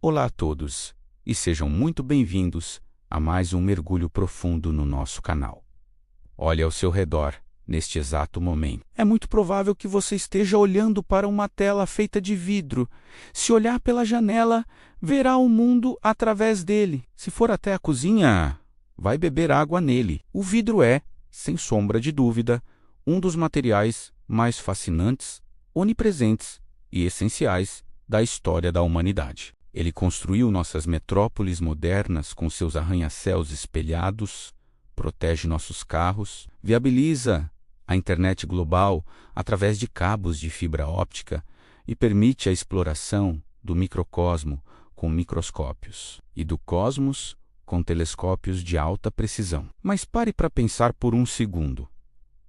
Olá a todos e sejam muito bem-vindos a mais um mergulho profundo no nosso canal. Olhe ao seu redor neste exato momento. É muito provável que você esteja olhando para uma tela feita de vidro. Se olhar pela janela, verá o mundo através dele. Se for até a cozinha, vai beber água nele. O vidro é, sem sombra de dúvida, um dos materiais mais fascinantes, onipresentes e essenciais da história da humanidade. Ele construiu nossas metrópoles modernas com seus arranha-céus espelhados, protege nossos carros, viabiliza a internet global através de cabos de fibra óptica e permite a exploração do microcosmo com microscópios e do cosmos com telescópios de alta precisão. Mas pare para pensar por um segundo.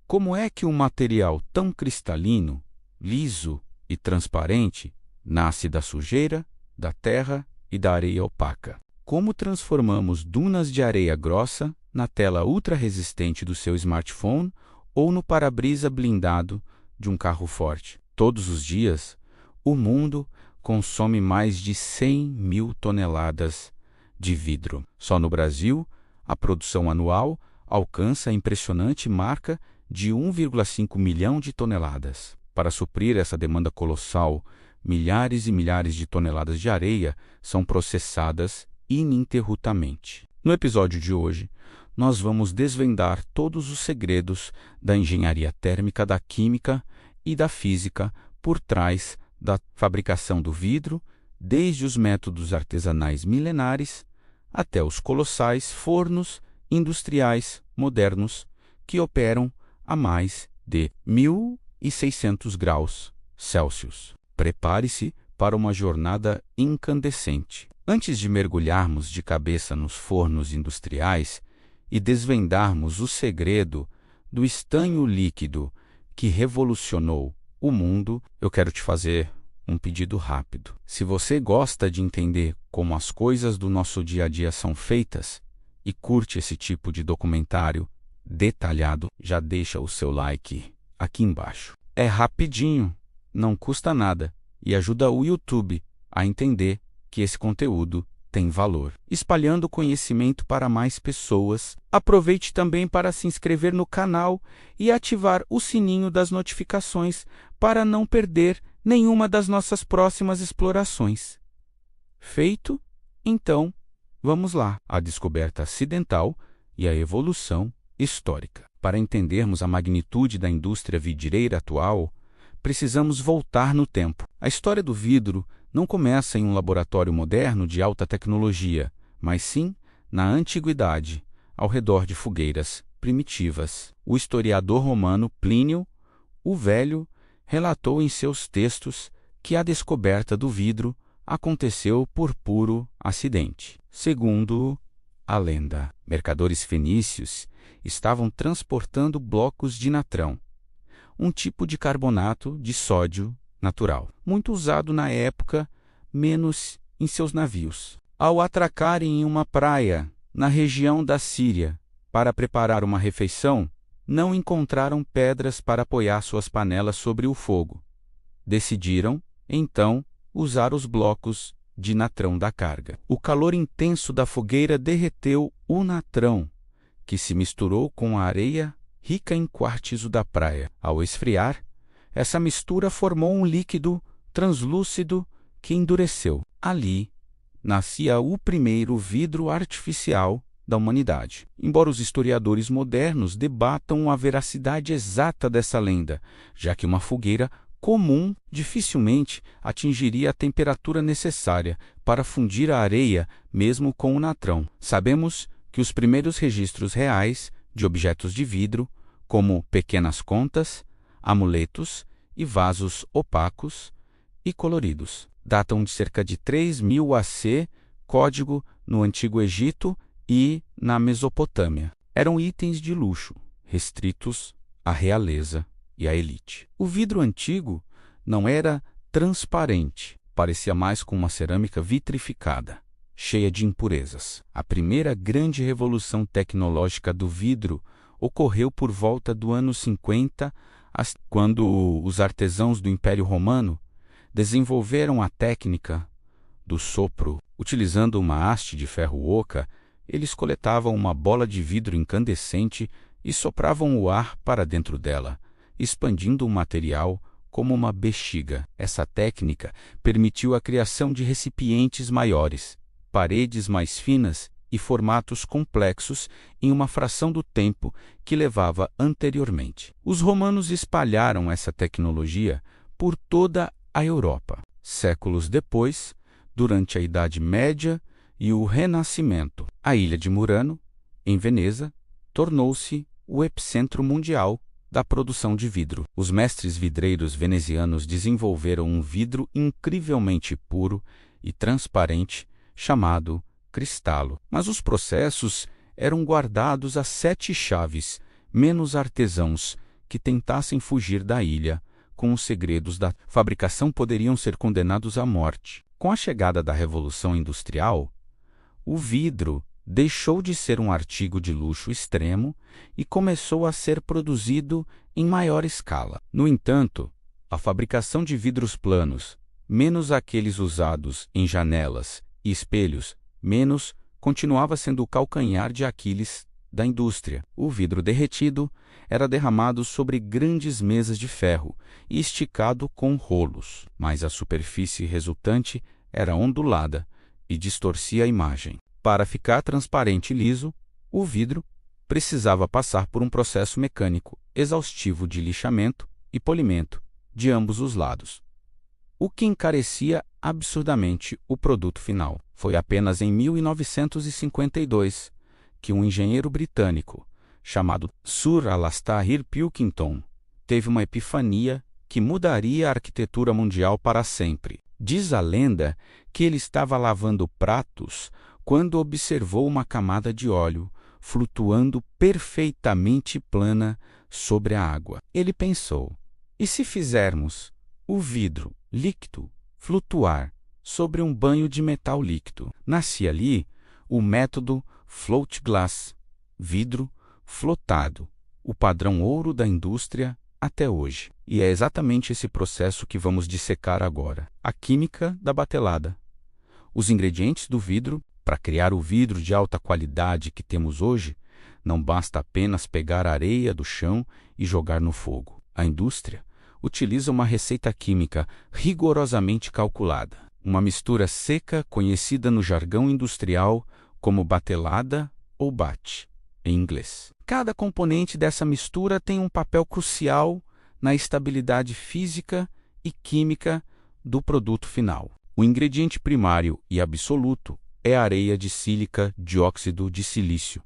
Como é que um material tão cristalino, liso e transparente nasce da sujeira, da terra e da areia opaca? Como transformamos dunas de areia grossa na tela ultra-resistente do seu smartphone ou no para-brisa blindado de um carro forte? Todos os dias, o mundo consome mais de 100 mil toneladas de vidro. Só no Brasil, a produção anual alcança a impressionante marca de 1,5 milhão de toneladas. Para suprir essa demanda colossal, milhares e milhares de toneladas de areia são processadas ininterruptamente. No episódio de hoje, nós vamos desvendar todos os segredos da engenharia térmica, da química e da física por trás da fabricação do vidro, desde os métodos artesanais milenares até os colossais fornos industriais modernos que operam a mais de 1.600 graus Celsius. Prepare-se para uma jornada incandescente. Antes de mergulharmos de cabeça nos fornos industriais e desvendarmos o segredo do estanho líquido que revolucionou o mundo, eu quero te fazer um pedido rápido. Se você gosta de entender como as coisas do nosso dia a dia são feitas e curte esse tipo de documentário detalhado, já deixa o seu like aqui embaixo. É rapidinho, não custa nada e ajuda o YouTube a entender que esse conteúdo tem valor. Espalhando conhecimento para mais pessoas, aproveite também para se inscrever no canal e ativar o sininho das notificações para não perder nenhuma das nossas próximas explorações. Feito? Então, vamos lá. A descoberta acidental e a evolução histórica. Para entendermos a magnitude da indústria vidreira atual, precisamos voltar no tempo. A história do vidro não começa em um laboratório moderno de alta tecnologia, mas sim na antiguidade, ao redor de fogueiras primitivas. O historiador romano Plínio o Velho relatou em seus textos que a descoberta do vidro aconteceu por puro acidente. Segundo a lenda, mercadores fenícios estavam transportando blocos de natrão, um tipo de carbonato de sódio natural, muito usado na época, menos em seus navios. Ao atracarem em uma praia na região da Síria para preparar uma refeição, não encontraram pedras para apoiar suas panelas sobre o fogo. Decidiram, então, usar os blocos de natrão da carga. O calor intenso da fogueira derreteu o natrão, que se misturou com a areia rica em quartzo da praia. Ao esfriar, essa mistura formou um líquido translúcido que endureceu. Ali, nascia o primeiro vidro artificial da humanidade. Embora os historiadores modernos debatam a veracidade exata dessa lenda, já que uma fogueira comum dificilmente atingiria a temperatura necessária para fundir a areia mesmo com o natrão. Sabemos que os primeiros registros reais de objetos de vidro, como pequenas contas, amuletos e vasos opacos e coloridos, datam de cerca de 3000 AC, código no Antigo Egito e na Mesopotâmia. Eram itens de luxo, restritos à realeza e à elite. O vidro antigo não era transparente, parecia mais com uma cerâmica vitrificada, cheia de impurezas. A primeira grande revolução tecnológica do vidro ocorreu por volta do ano 50, quando os artesãos do Império Romano desenvolveram a técnica do sopro. Utilizando uma haste de ferro oca, eles coletavam uma bola de vidro incandescente e sopravam o ar para dentro dela, expandindo o material como uma bexiga. Essa técnica permitiu a criação de recipientes maiores, paredes mais finas e formatos complexos em uma fração do tempo que levava anteriormente. Os romanos espalharam essa tecnologia por toda a Europa. Séculos depois, durante a Idade Média e o Renascimento, a ilha de Murano, em Veneza, tornou-se o epicentro mundial da produção de vidro. Os mestres vidreiros venezianos desenvolveram um vidro incrivelmente puro e transparente chamado cristalo. Mas os processos eram guardados a 7 chaves, menos artesãos que tentassem fugir da ilha com os segredos da fabricação poderiam ser condenados à morte. Com a chegada da Revolução Industrial, o vidro deixou de ser um artigo de luxo extremo e começou a ser produzido em maior escala. No entanto, a fabricação de vidros planos, menos aqueles usados em janelas e espelhos, menos, continuava sendo o calcanhar de Aquiles da indústria. O vidro derretido era derramado sobre grandes mesas de ferro e esticado com rolos, mas a superfície resultante era ondulada e distorcia a imagem. Para ficar transparente e liso, o vidro precisava passar por um processo mecânico exaustivo de lixamento e polimento de ambos os lados, o que encarecia absurdamente o produto final. Foi apenas em 1952 que um engenheiro britânico chamado Sir Alastair Pilkington teve uma epifania que mudaria a arquitetura mundial para sempre. Diz a lenda que ele estava lavando pratos quando observou uma camada de óleo flutuando perfeitamente plana sobre a água. Ele pensou: e se fizermos o vidro líquido flutuar sobre um banho de metal líquido? Nascia ali o método float glass, vidro flotado, o padrão ouro da indústria até hoje. E é exatamente esse processo que vamos dissecar agora. A química da batelada. Os ingredientes do vidro. Para criar o vidro de alta qualidade que temos hoje, não basta apenas pegar areia do chão e jogar no fogo. A indústria utiliza uma receita química rigorosamente calculada, uma mistura seca conhecida no jargão industrial como batelada ou bate, em inglês. Cada componente dessa mistura tem um papel crucial na estabilidade física e química do produto final. O ingrediente primário e absoluto é a areia de sílica dióxido de silício,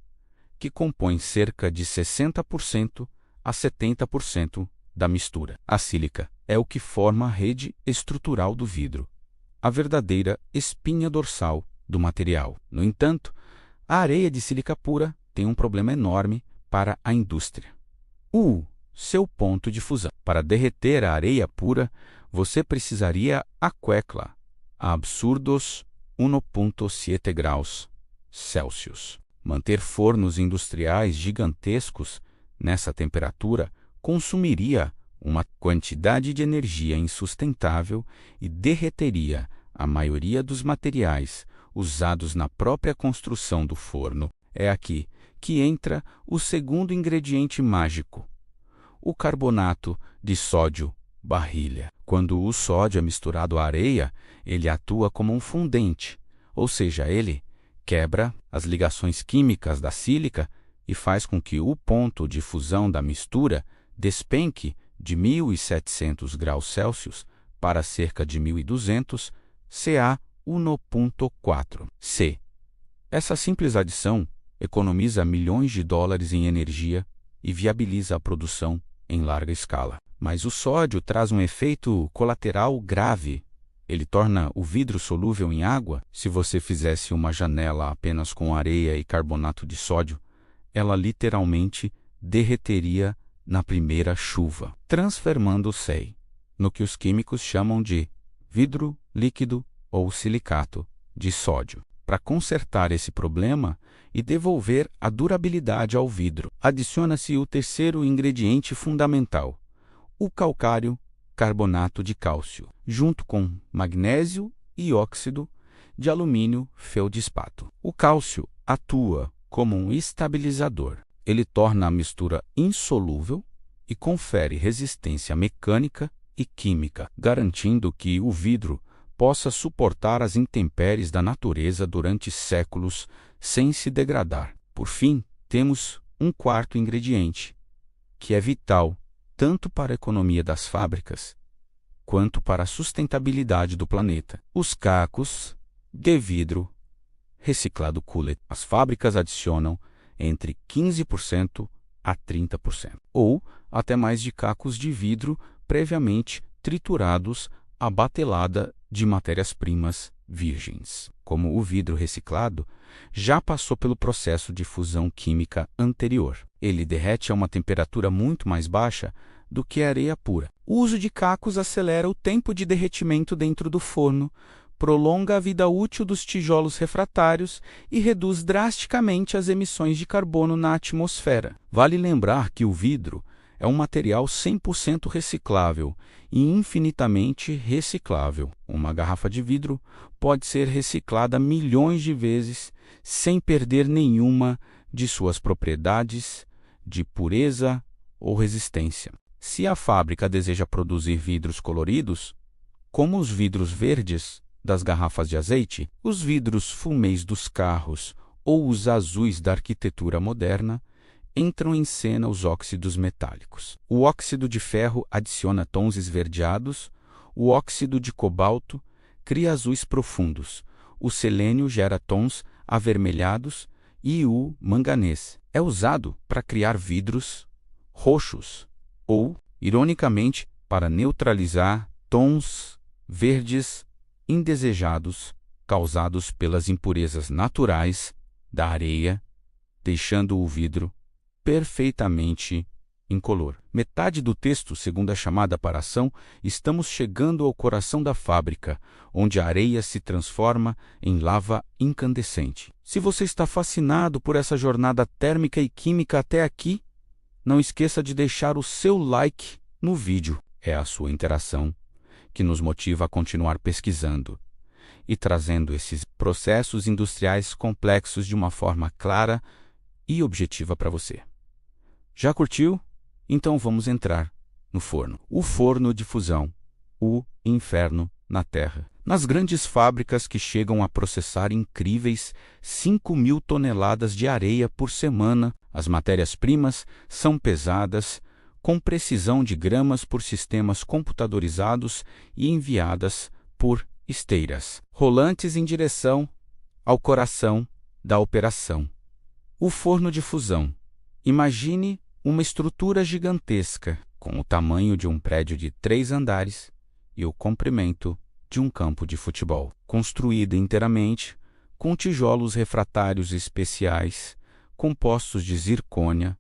que compõe cerca de 60% a 70% da mistura. A sílica é o que forma a rede estrutural do vidro, a verdadeira espinha dorsal do material. No entanto, a areia de sílica pura tem um problema enorme para a indústria: o seu ponto de fusão. Para derreter a areia pura, você precisaria aquecla a absurdos 1,7 graus Celsius. Manter fornos industriais gigantescos nessa temperatura consumiria uma quantidade de energia insustentável e derreteria a maioria dos materiais usados na própria construção do forno. É aqui que entra o segundo ingrediente mágico, o carbonato de sódio barrilha. Quando o sódio é misturado à areia, ele atua como um fundente, ou seja, ele quebra as ligações químicas da sílica e faz com que o ponto de fusão da mistura despenque de 1.700 graus Celsius para cerca de 1.200 ca 1,4 C. Essa simples adição economiza milhões de dólares em energia e viabiliza a produção em larga escala. Mas o sódio traz um efeito colateral grave. Ele torna o vidro solúvel em água. Se você fizesse uma janela apenas com areia e carbonato de sódio, ela literalmente derreteria na primeira chuva, transformando-se no que os químicos chamam de vidro líquido ou silicato de sódio. Para consertar esse problema e devolver a durabilidade ao vidro, adiciona-se o terceiro ingrediente fundamental, o calcário carbonato de cálcio, junto com magnésio e óxido, de alumínio feldespato. O cálcio atua como um estabilizador. Ele torna a mistura insolúvel e confere resistência mecânica e química, garantindo que o vidro possa suportar as intempéries da natureza durante séculos sem se degradar. Por fim, temos um quarto ingrediente, que é vital tanto para a economia das fábricas quanto para a sustentabilidade do planeta: os cacos de vidro reciclado cullet. As fábricas adicionam entre 15% a 30%, ou até mais, de cacos de vidro previamente triturados à batelada de matérias-primas virgens. Como o vidro reciclado já passou pelo processo de fusão química anterior, ele derrete a uma temperatura muito mais baixa do que a areia pura. O uso de cacos acelera o tempo de derretimento dentro do forno, prolonga a vida útil dos tijolos refratários e reduz drasticamente as emissões de carbono na atmosfera. Vale lembrar que o vidro é um material 100% reciclável e infinitamente reciclável. Uma garrafa de vidro pode ser reciclada milhões de vezes sem perder nenhuma de suas propriedades de pureza ou resistência. Se a fábrica deseja produzir vidros coloridos, como os vidros verdes das garrafas de azeite, os vidros fumês dos carros ou os azuis da arquitetura moderna, entram em cena os óxidos metálicos. O óxido de ferro adiciona tons esverdeados, o óxido de cobalto cria azuis profundos, o selênio gera tons avermelhados e o manganês é usado para criar vidros roxos ou, ironicamente, para neutralizar tons verdes indesejados causados pelas impurezas naturais da areia, deixando o vidro perfeitamente incolor. Metade do texto, segundo a chamada para a ação, estamos chegando ao coração da fábrica, onde a areia se transforma em lava incandescente. Se você está fascinado por essa jornada térmica e química até aqui, não esqueça de deixar o seu like no vídeo. É a sua interação que nos motiva a continuar pesquisando e trazendo esses processos industriais complexos de uma forma clara e objetiva para você. Já curtiu? Então vamos entrar no forno. O forno de fusão, o inferno na Terra. Nas grandes fábricas que chegam a processar incríveis 5.000 toneladas de areia por semana, as matérias-primas são pesadas, com precisão de gramas por sistemas computadorizados e enviadas por esteiras rolantes em direção ao coração da operação. O forno de fusão. Imagine uma estrutura gigantesca, com o tamanho de um prédio de 3 andares e o comprimento de um campo de futebol, construída inteiramente com tijolos refratários especiais, compostos de zircônia,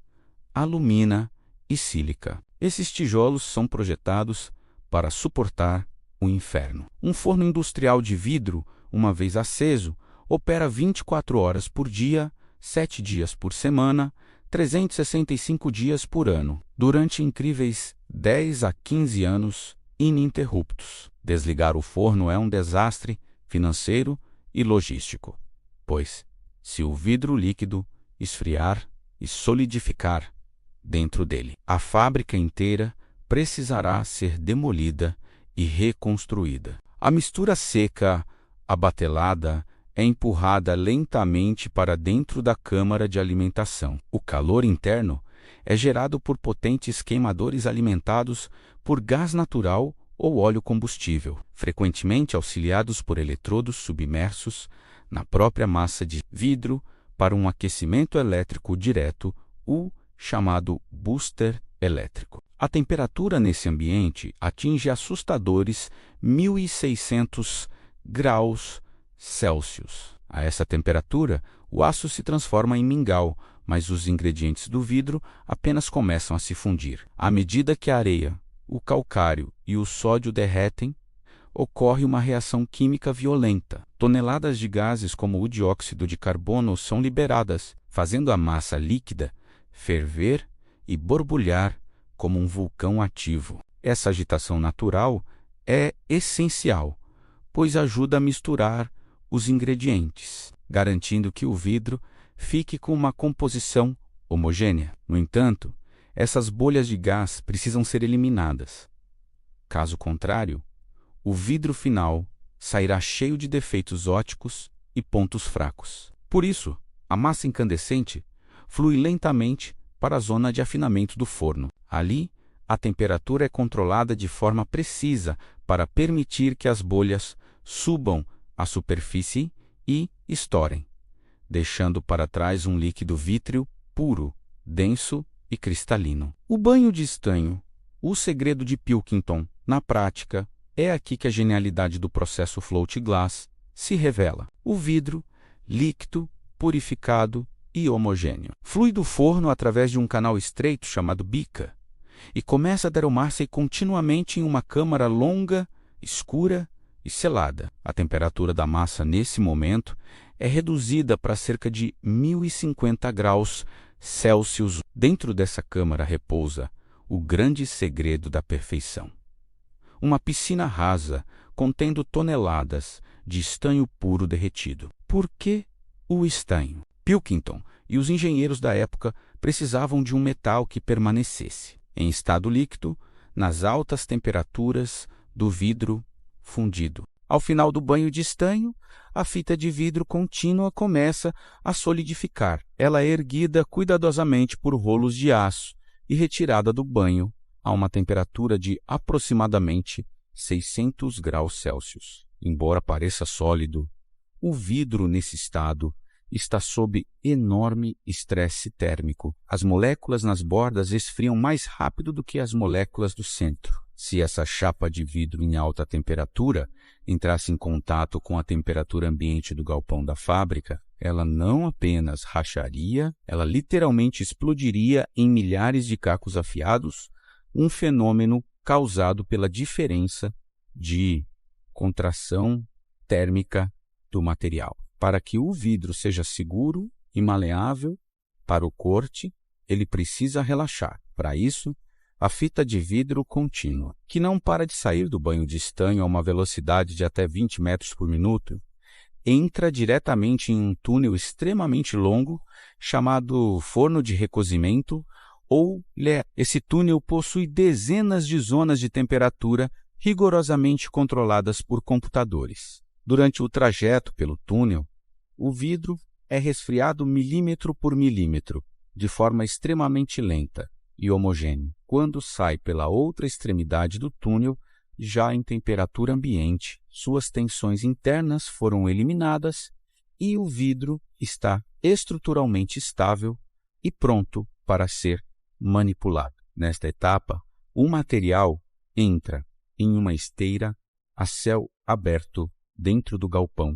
alumina e sílica. Esses tijolos são projetados para suportar o inferno. Um forno industrial de vidro, uma vez aceso, opera 24 horas por dia, 7 dias por semana, 365 dias por ano, durante incríveis 10 a 15 anos ininterruptos. Desligar o forno é um desastre financeiro e logístico, pois, se o vidro líquido esfriar e solidificar dentro dele, a fábrica inteira precisará ser demolida e reconstruída. A mistura seca, abatelada, é empurrada lentamente para dentro da câmara de alimentação. O calor interno é gerado por potentes queimadores alimentados por gás natural ou óleo combustível, frequentemente auxiliados por eletrodos submersos na própria massa de vidro para um aquecimento elétrico direto, o chamado booster elétrico. A temperatura nesse ambiente atinge assustadores 1.600 graus Celsius. A essa temperatura, o aço se transforma em mingau, mas os ingredientes do vidro apenas começam a se fundir. À medida que a areia, o calcário e o sódio derretem, ocorre uma reação química violenta. Toneladas de gases como o dióxido de carbono são liberadas, fazendo a massa líquida ferver e borbulhar como um vulcão ativo. Essa agitação natural é essencial, pois ajuda a misturar os ingredientes, garantindo que o vidro fique com uma composição homogênea. No entanto, essas bolhas de gás precisam ser eliminadas. Caso contrário, o vidro final sairá cheio de defeitos ópticos e pontos fracos. Por isso, a massa incandescente flui lentamente para a zona de afinamento do forno. Ali, a temperatura é controlada de forma precisa para permitir que as bolhas subam à superfície e estourem, deixando para trás um líquido vítreo puro, denso e cristalino. O banho de estanho, o segredo de Pilkington, na prática, é aqui que a genialidade do processo Float Glass se revela. O vidro, líquido, purificado e homogêneo, flui do forno através de um canal estreito chamado bica e começa a derramar-se continuamente em uma câmara longa, escura e selada. A temperatura da massa nesse momento é reduzida para cerca de 1050 graus Celsius. Dentro dessa câmara repousa o grande segredo da perfeição. Uma piscina rasa contendo toneladas de estanho puro derretido. Por que o estanho? Pilkington e os engenheiros da época precisavam de um metal que permanecesse em estado líquido nas altas temperaturas do vidro fundido. Ao final do banho de estanho, a fita de vidro contínua começa a solidificar. Ela é erguida cuidadosamente por rolos de aço e retirada do banho a uma temperatura de aproximadamente 600 graus Celsius. Embora pareça sólido, o vidro nesse estado está sob enorme estresse térmico. As moléculas nas bordas esfriam mais rápido do que as moléculas do centro. Se essa chapa de vidro em alta temperatura entrasse em contato com a temperatura ambiente do galpão da fábrica, ela não apenas racharia, ela literalmente explodiria em milhares de cacos afiados, um fenômeno causado pela diferença de contração térmica do material. Para que o vidro seja seguro e maleável para o corte, ele precisa relaxar. Para isso, a fita de vidro contínua, que não para de sair do banho de estanho a uma velocidade de até 20 metros por minuto, entra diretamente em um túnel extremamente longo chamado forno de recozimento ou LE. Esse túnel possui dezenas de zonas de temperatura rigorosamente controladas por computadores. Durante o trajeto pelo túnel, o vidro é resfriado milímetro por milímetro, de forma extremamente lenta e homogênea. Quando sai pela outra extremidade do túnel, já em temperatura ambiente, suas tensões internas foram eliminadas e o vidro está estruturalmente estável e pronto para ser manipulado. Nesta etapa, o material entra em uma esteira a céu aberto dentro do galpão,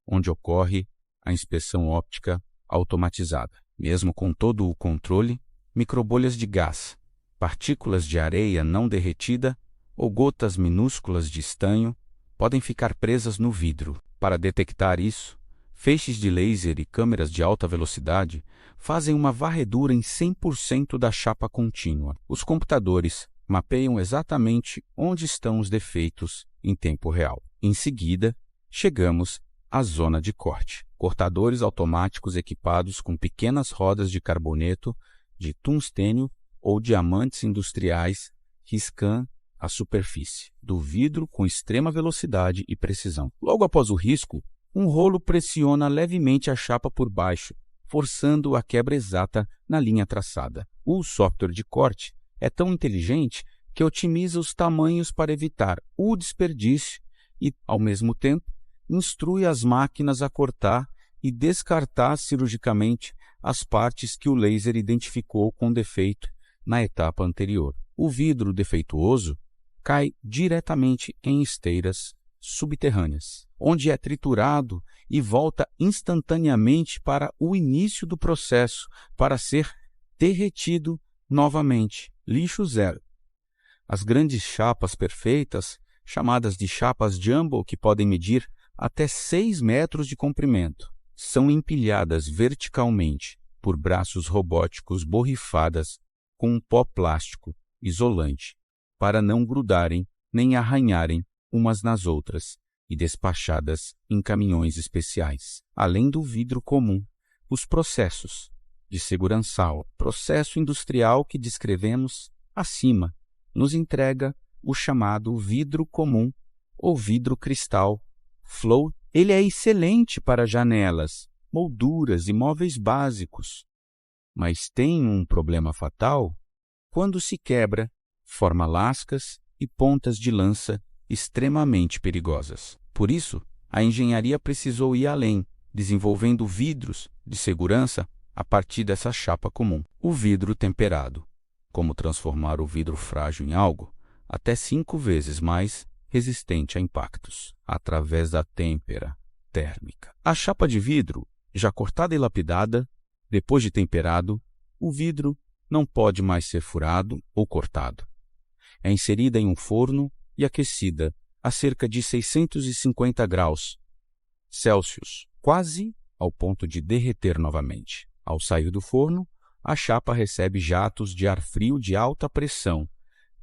onde ocorre a inspeção óptica automatizada. Mesmo com todo o controle, microbolhas de gás, partículas de areia não derretida ou gotas minúsculas de estanho podem ficar presas no vidro. Para detectar isso, feixes de laser e câmeras de alta velocidade fazem uma varredura em 100% da chapa contínua. Os computadores mapeiam exatamente onde estão os defeitos em tempo real. Em seguida, chegamos à zona de corte. Cortadores automáticos equipados com pequenas rodas de carboneto, de tungstênio ou diamantes industriais riscam a superfície do vidro com extrema velocidade e precisão. Logo após o risco, um rolo pressiona levemente a chapa por baixo, forçando a quebra exata na linha traçada. O software de corte é tão inteligente que otimiza os tamanhos para evitar o desperdício e, ao mesmo tempo, instrui as máquinas a cortar e descartar cirurgicamente as partes que o laser identificou com defeito na etapa anterior. O vidro defeituoso cai diretamente em esteiras subterrâneas, onde é triturado e volta instantaneamente para o início do processo para ser derretido novamente. Lixo zero. As grandes chapas perfeitas, chamadas de chapas jumbo, que podem medir até 6 metros de comprimento, são empilhadas verticalmente por braços robóticos borrifadas com um pó plástico isolante para não grudarem nem arranharem umas nas outras e despachadas em caminhões especiais. Além do vidro comum, os processos de segurança, o processo industrial que descrevemos acima, nos entrega o chamado vidro comum ou vidro cristal float. Ele é excelente para janelas, molduras e móveis básicos, mas tem um problema fatal quando se quebra, forma lascas e pontas de lança extremamente perigosas. Por isso, a engenharia precisou ir além, desenvolvendo vidros de segurança a partir dessa chapa comum. O vidro temperado. Como transformar o vidro frágil em algo até 5 vezes mais resistente a impactos, através da têmpera térmica. A chapa de vidro, já cortada e lapidada, depois de temperado, o vidro não pode mais ser furado ou cortado. É inserida em um forno e aquecida a cerca de 650 graus Celsius, quase ao ponto de derreter novamente. Ao sair do forno, a chapa recebe jatos de ar frio de alta pressão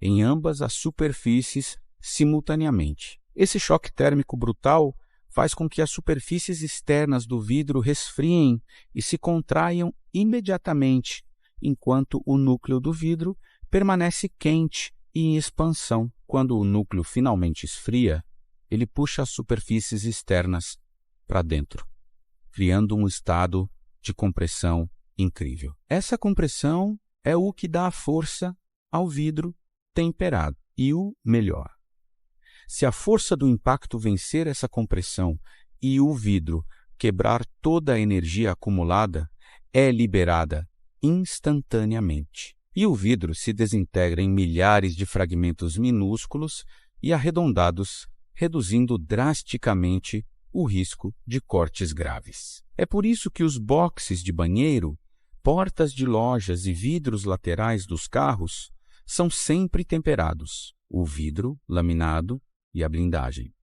em ambas as superfícies simultaneamente. Esse choque térmico brutal faz com que as superfícies externas do vidro resfriem e se contraiam imediatamente, enquanto o núcleo do vidro permanece quente e em expansão. Quando o núcleo finalmente esfria, ele puxa as superfícies externas para dentro, criando um estado de compressão incrível. Essa compressão é o que dá a força ao vidro temperado. E o melhor, se a força do impacto vencer essa compressão e o vidro quebrar toda a energia acumulada, é liberada instantaneamente. E o vidro se desintegra em milhares de fragmentos minúsculos e arredondados, reduzindo drasticamente o risco de cortes graves. É por isso que os boxes de banheiro, portas de lojas e vidros laterais dos carros são sempre temperados, o vidro laminado e a blindagem.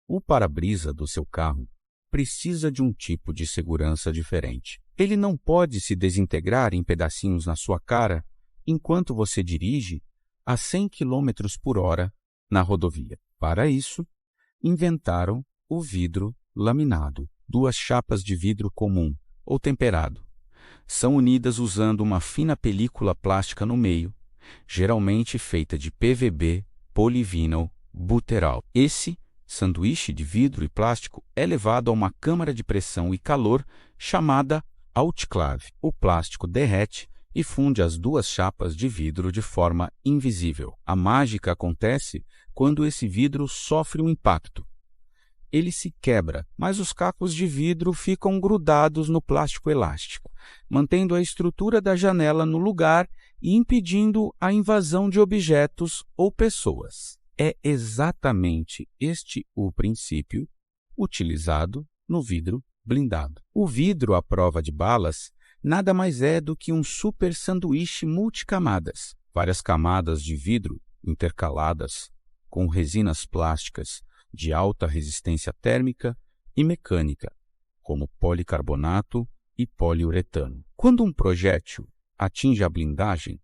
O para-brisa do seu carro precisa de um tipo de segurança diferente. Ele não pode se desintegrar em pedacinhos na sua cara enquanto você dirige a 100 km por hora na rodovia. Para isso, inventaram o vidro laminado. 2 chapas de vidro comum ou temperado são unidas usando uma fina película plástica no meio, geralmente feita de PVB, polivinyl buteral. Esse sanduíche de vidro e plástico é levado a uma câmara de pressão e calor chamada autoclave. O plástico derrete e funde as 2 chapas de vidro de forma invisível. A mágica acontece quando esse vidro sofre um impacto. Ele se quebra, mas os cacos de vidro ficam grudados no plástico elástico, mantendo a estrutura da janela no lugar e impedindo a invasão de objetos ou pessoas. É exatamente este o princípio utilizado no vidro blindado. O vidro à prova de balas nada mais é do que um super sanduíche multicamadas. Várias camadas de vidro intercaladas com resinas plásticas de alta resistência térmica e mecânica, como policarbonato e poliuretano. Quando um projétil atinge a blindagem,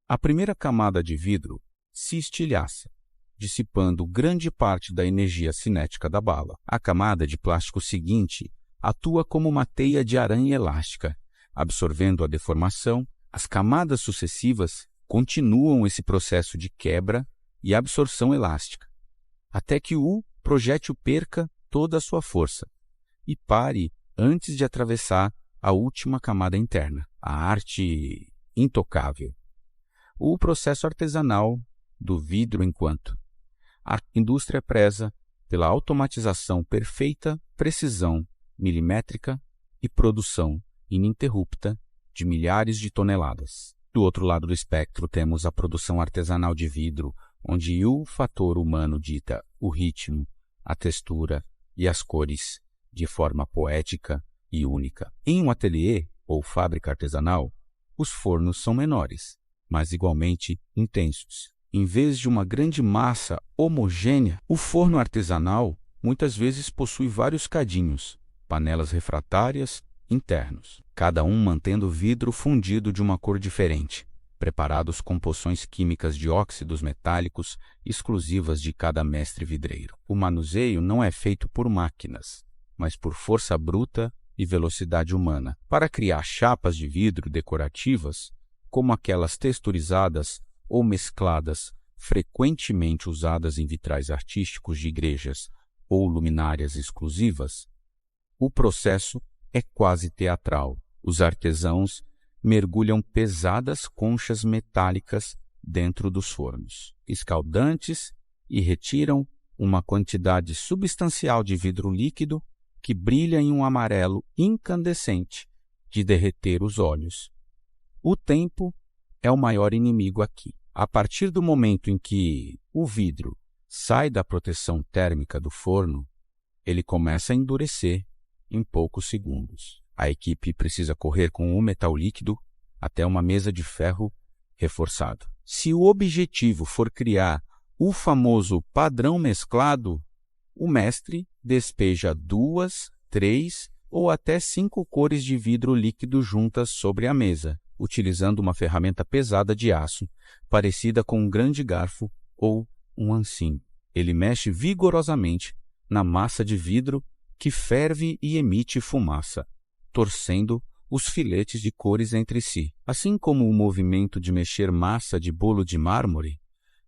a primeira camada de vidro se estilhaça, dissipando grande parte da energia cinética da bala. A camada de plástico seguinte atua como uma teia de aranha elástica, absorvendo a deformação. As camadas sucessivas continuam esse processo de quebra e absorção elástica, até que o projétil perca toda a sua força e pare antes de atravessar a última camada interna. A arte intocável. O processo artesanal do vidro enquanto a indústria preza pela automatização perfeita, precisão milimétrica e produção ininterrupta de milhares de toneladas. Do outro lado do espectro temos a produção artesanal de vidro, onde o fator humano dita o ritmo, a textura e as cores de forma poética e única. Em um ateliê ou fábrica artesanal, os fornos são menores, mas igualmente intensos. Em vez de uma grande massa homogênea, o forno artesanal muitas vezes possui vários cadinhos, panelas refratárias internos, cada um mantendo vidro fundido de uma cor diferente. preparados com poções químicas de óxidos metálicos exclusivas de cada mestre vidreiro. O manuseio não é feito por máquinas, mas por força bruta e velocidade humana. Para criar chapas de vidro decorativas, como aquelas texturizadas ou mescladas, frequentemente usadas em vitrais artísticos de igrejas ou luminárias exclusivas, o processo é quase teatral. Os artesãos mergulham pesadas conchas metálicas dentro dos fornos escaldantes e retiram uma quantidade substancial de vidro líquido que brilha em um amarelo incandescente de derreter os olhos. O tempo é o maior inimigo aqui. A partir do momento em que o vidro sai da proteção térmica do forno, ele começa a endurecer em poucos segundos. A equipe precisa correr com o metal líquido até uma mesa de ferro reforçado. Se o objetivo for criar o famoso padrão mesclado, o mestre despeja 2, 3 ou até 5 cores de vidro líquido juntas sobre a mesa, utilizando uma ferramenta pesada de aço, parecida com um grande garfo ou um ancinho. Ele mexe vigorosamente na massa de vidro que ferve e emite fumaça, torcendo os filetes de cores entre si. Assim como o movimento de mexer massa de bolo de mármore,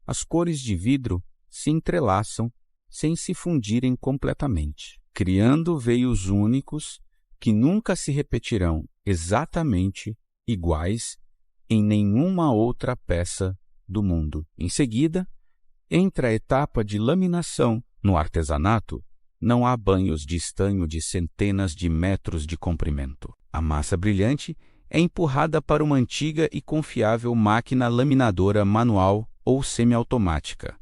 as cores de vidro se entrelaçam sem se fundirem completamente, criando veios únicos que nunca se repetirão exatamente iguais em nenhuma outra peça do mundo. Em seguida, entra a etapa de laminação. No artesanato, não há banhos de estanho de centenas de metros de comprimento. A massa brilhante é empurrada para uma antiga e confiável máquina laminadora manual ou semiautomática,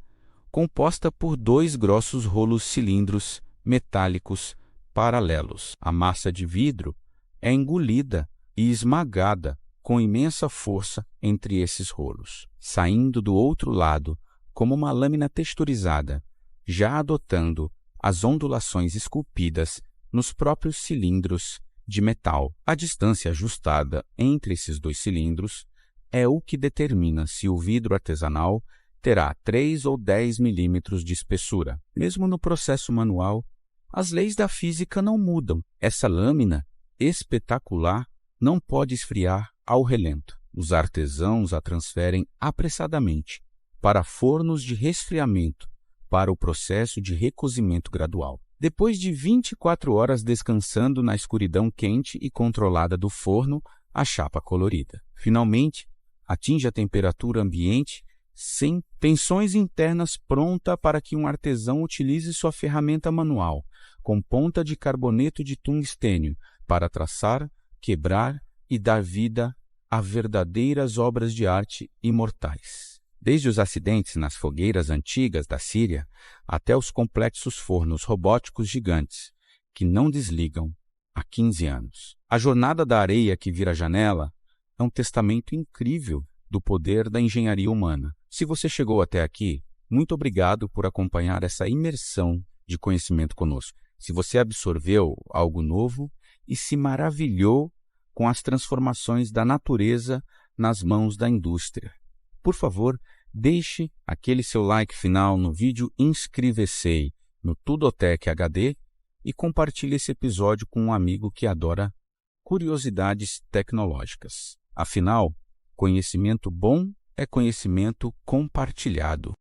composta por 2 grossos rolos cilindros metálicos paralelos. A massa de vidro é engolida e esmagada com imensa força entre esses rolos, saindo do outro lado como uma lâmina texturizada, já adotando as ondulações esculpidas nos próprios cilindros de metal. A distância ajustada entre esses 2 cilindros é o que determina se o vidro artesanal terá 3 ou 10 milímetros de espessura. Mesmo no processo manual, as leis da física não mudam. Essa lâmina espetacular não pode esfriar ao relento. Os artesãos a transferem apressadamente para fornos de resfriamento para o processo de recozimento gradual. Depois de 24 horas descansando na escuridão quente e controlada do forno, a chapa colorida finalmente atinge a temperatura ambiente sem tensões internas, pronta para que um artesão utilize sua ferramenta manual, com ponta de carboneto de tungstênio, para traçar, quebrar e dar vida a verdadeiras obras de arte imortais. Desde os acidentes nas fogueiras antigas da Síria até os complexos fornos robóticos gigantes que não desligam há 15 anos. A jornada da areia que vira janela é um testamento incrível do poder da engenharia humana. Se você chegou até aqui, muito obrigado por acompanhar essa imersão de conhecimento conosco. Se você absorveu algo novo e se maravilhou com as transformações da natureza nas mãos da indústria, por favor, deixe aquele seu like final no vídeo, inscreva-se no Tudotech HD e compartilhe esse episódio com um amigo que adora curiosidades tecnológicas. Afinal, conhecimento bom é conhecimento compartilhado.